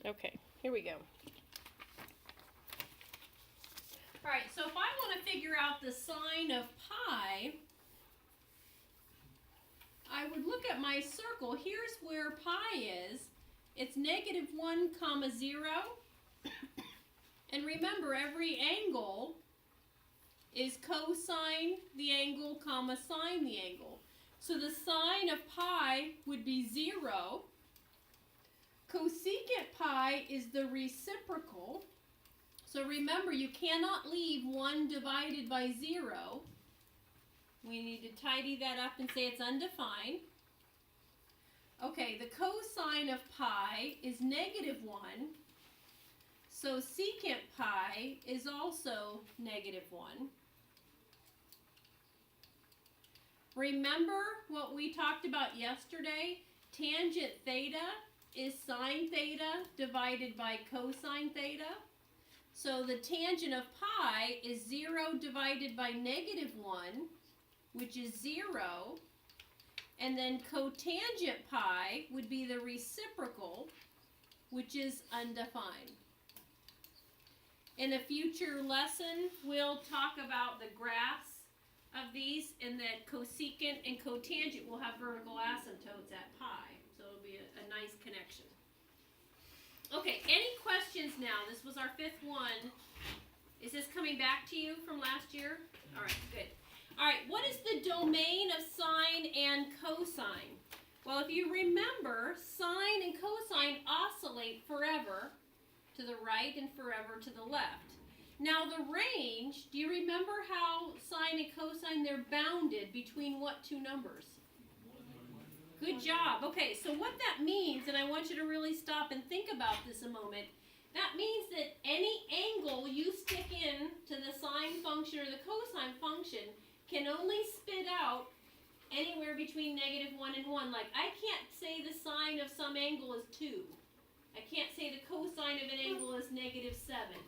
Okay, here we go. All right, so if I want to figure out the sine of pi, I would look at my circle. Here's where pi is. It's -1, 0. And remember, every angle is cosine the angle, comma, sine the angle. So the sine of pi would be 0. Cosecant pi is the reciprocal. So remember, you cannot leave 1 divided by 0. We need to tidy that up and say it's undefined. Okay, the cosine of pi is -1. So secant pi is also -1. Remember what we talked about yesterday? Tangent theta is sine theta divided by cosine theta. So the tangent of pi is 0 divided by -1, which is 0. And then cotangent pi would be the reciprocal, which is undefined. In a future lesson, we'll talk about the graphs of these, and that cosecant and cotangent will have vertical asymptotes at pi. So it'll be a nice connection. Okay, any questions now? This was our 5th one. Is this coming back to you from last year? All right, good. All right, what is the domain of sine and cosine? Well, if you remember, sine and cosine oscillate forever to the right and forever to the left. Now the range, do you remember how sine and cosine, they're bounded between what two numbers? Good job. Okay, so what that means, and I want you to really stop and think about this a moment, that means that any angle you stick in to the sine function or the cosine function can only spit out anywhere between -1 and 1. Like, I can't say the sine of some angle is 2. I can't say the cosine of an angle is -7.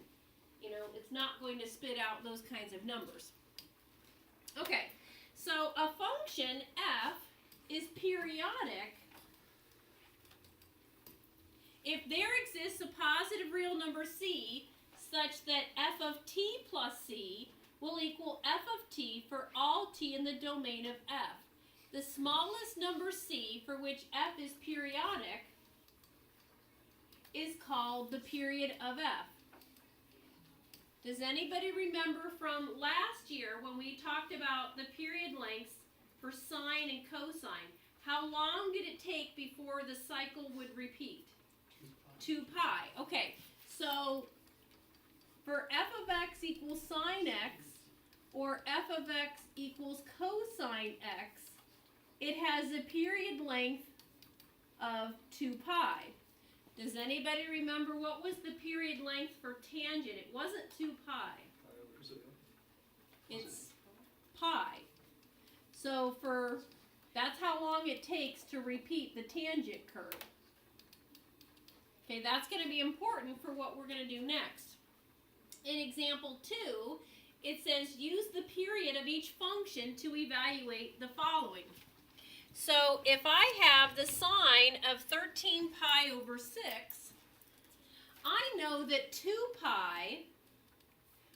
You know, it's not going to spit out those kinds of numbers. Okay, so a function f is periodic if there exists a positive real number c such that f of t plus c will equal f of t for all t in the domain of f. The smallest number c for which f is periodic is called the period of f. Does anybody remember from last year when we talked about the period lengths for sine and cosine? How long did it take before the cycle would repeat? 2 pi. Okay, so for f of x equals sine x, or f of x equals cosine x, it has a period length of 2 pi. Does anybody remember what was the period length for tangent? It wasn't 2 pi. It's pi. So that's how long it takes to repeat the tangent curve. Okay, that's going to be important for what we're going to do next. In example 2, it says use the period of each function to evaluate the following. So if I have the sine of 13 pi over 6, I know that 2 pi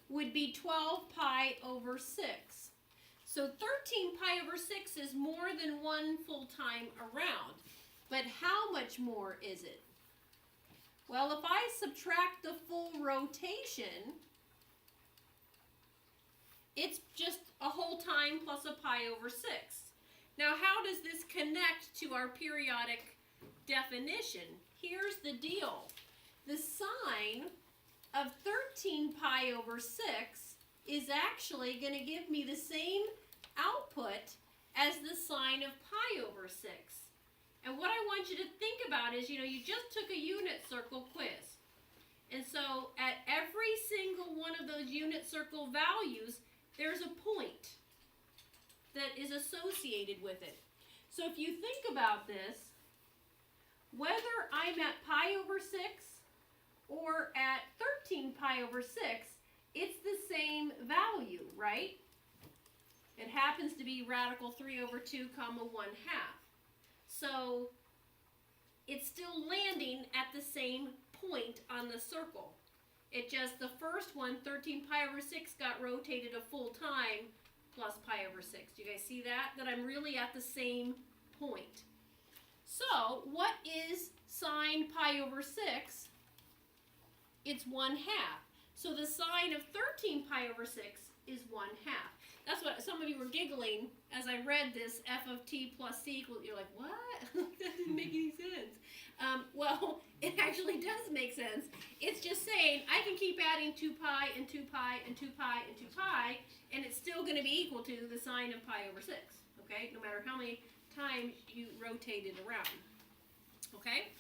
would be 12 pi over 6. So 13 pi over 6 is more than one full time around. But how much more is it? Well, if I subtract the full rotation, it's just a whole time plus a pi over 6. Now, how does this connect to our periodic definition? Here's the deal. The sine of 13 pi over 6 is actually going to give me the same output as the sine of pi over 6. And what I want you to think about is, you just took a unit circle quiz. And so at every single one of those unit circle values, there's a point that is associated with it. So if you think about this, whether I'm at pi over 6 or at 13 pi over 6, it's the same value, right? It happens to be radical 3 over 2 comma 1/2. So it's still landing at the same point on the circle. It just, the first one, 13 pi over 6, got rotated a full time plus pi over 6. Do you guys see that? That I'm really at the same point. So, what is sine pi over 6? It's 1/2. So the sine of 13 pi over 6 is 1/2. That's what some of you were giggling as I read this, f of t plus c equals, you're like, what? That didn't make any sense. Well, it actually does make sense. It's just saying I can keep adding 2 pi and 2 pi and 2 pi and 2 pi, and it's still going to be equal to the sine of pi over 6, okay? No matter how many times you rotate it around, okay?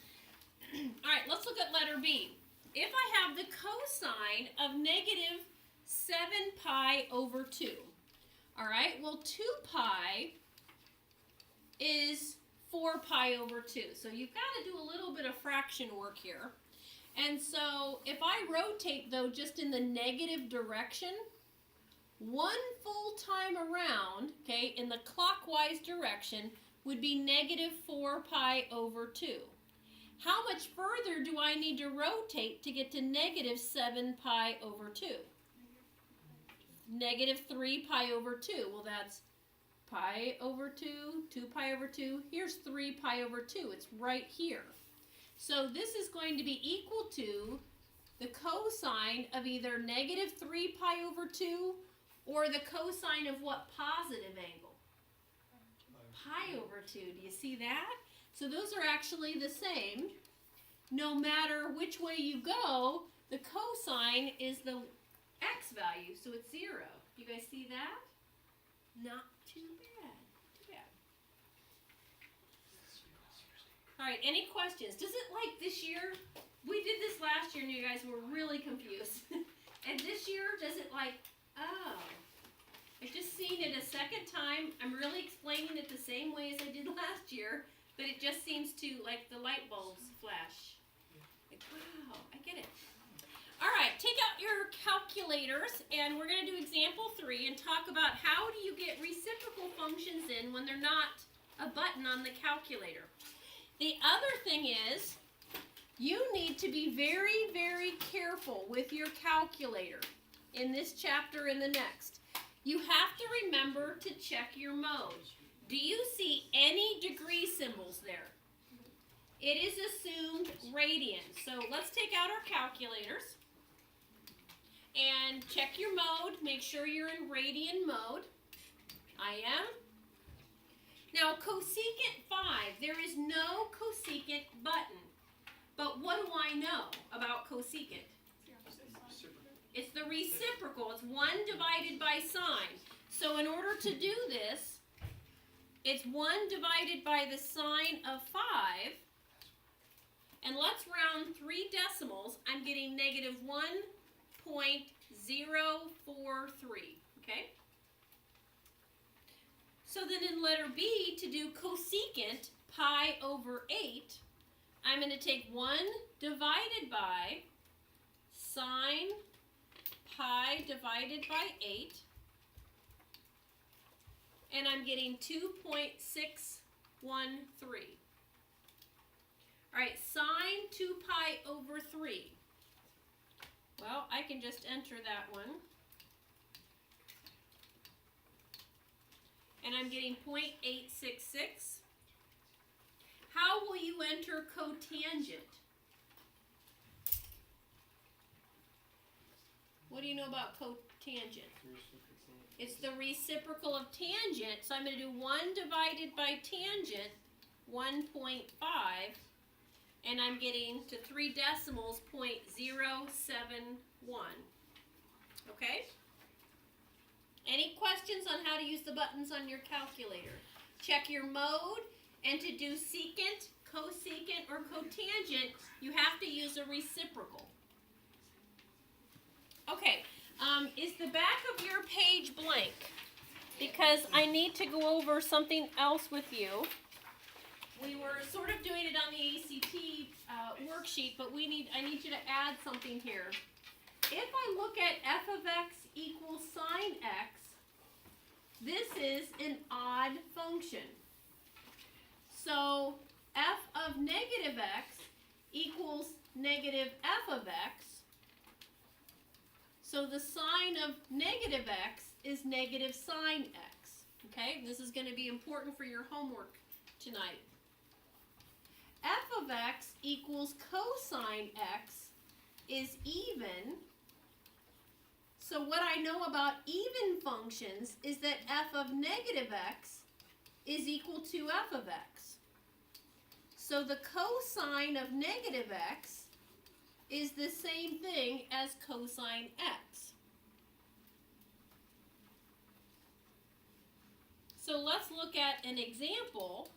All right, let's look at letter B. If I have the cosine of negative 7 pi over 2, all right, well, 2 pi is 4 pi over 2. So you've got to do a little bit of fraction work here. And so if I rotate, though, just in the negative direction, one full time around, okay, in the clockwise direction would be negative 4 pi over 2. How much further do I need to rotate to get to negative 7 pi over 2? Negative 3 pi over 2. Well, that's pi over 2, 2 pi over 2. Here's 3 pi over 2. It's right here. So this is going to be equal to the cosine of either negative 3 pi over 2 or the cosine of what positive angle? Pi over 2. Do you see that? So those are actually the same. No matter which way you go, the cosine is the x value, so it's 0. You guys see that? Not too bad. Too bad. All right, any questions? Does it, like this year, we did this last year and you guys were really confused. And this year, does it like, oh, I've just seen it a second time. I'm really explaining it the same way as I did last year, but it just seems to, like, the light bulbs flash. Like, wow, I get it. All right, take out your calculators, and we're going to do example 3 and talk about how do you get reciprocal functions in when they're not a button on the calculator. The other thing is, you need to be very, very careful with your calculator in this chapter and the next. You have to remember to check your mode. Do you see any degree symbols there? It is assumed radians. So let's take out our calculators and check your mode. Make sure you're in radian mode. I am. Now cosecant 5, there is no cosecant button. But what do I know about cosecant? It's the reciprocal. It's 1 divided by sine. So in order to do this, it's 1 divided by the sine of 5. And let's round 3 decimals. I'm getting negative 1.043. Okay? So then in letter B, to do cosecant pi over 8, I'm going to take 1 divided by sine pi divided by 8. And I'm getting 2.613. All right, sine 2 pi over 3. Well, I can just enter that one. And I'm getting 0.866. How will you enter cotangent? What do you know about cotangent? It's the reciprocal of tangent. So I'm going to do 1 divided by tangent, 1.5. And I'm getting to 3 decimals, 0.071. Okay? Any questions on how to use the buttons on your calculator? Check your mode, and to do secant, cosecant, or cotangent, you have to use a reciprocal. Okay, is the back of your page blank? Because I need to go over something else with you. We were sort of doing it on the ACT worksheet, but I need you to add something here. If I look at f of x equals sine x, this is an odd function. So f of negative x equals negative f of x. So the sine of negative x is negative sine x. Okay, this is going to be important for your homework tonight. F of x equals cosine x is even. So what I know about even functions is that f of negative x is equal to f of x. So the cosine of negative x is the same thing as cosine x. So let's look at an example.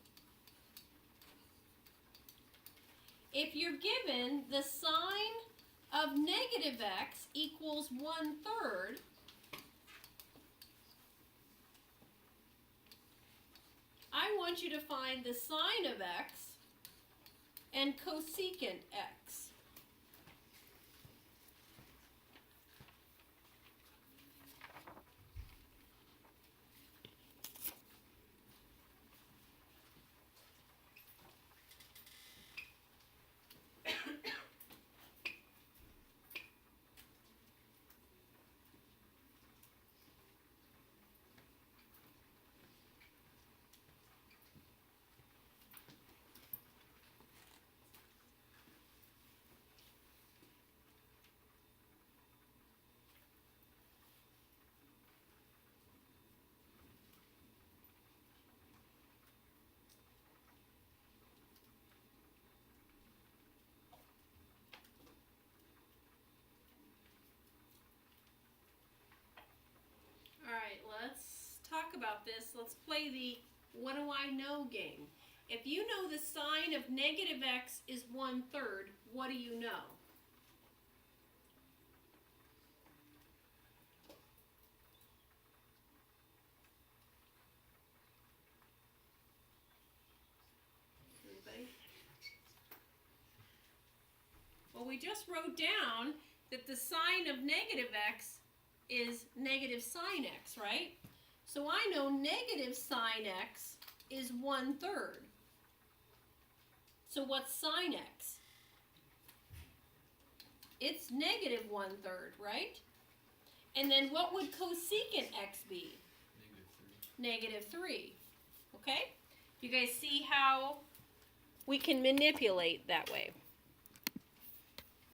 If you're given the sine of negative x equals 1/3, I want you to find the sine of x and cosecant x. Alright, let's talk about this. Let's play the what do I know game. If you know the sine of negative x is 1/3, what do you know? Anybody? Well, we just wrote down that the sine of negative x is negative sine x, right? So I know negative sine x is 1/3. So what's sine x? It's negative 1/3, right? And then what would cosecant x be? Negative 3. Okay? You guys see how we can manipulate that way.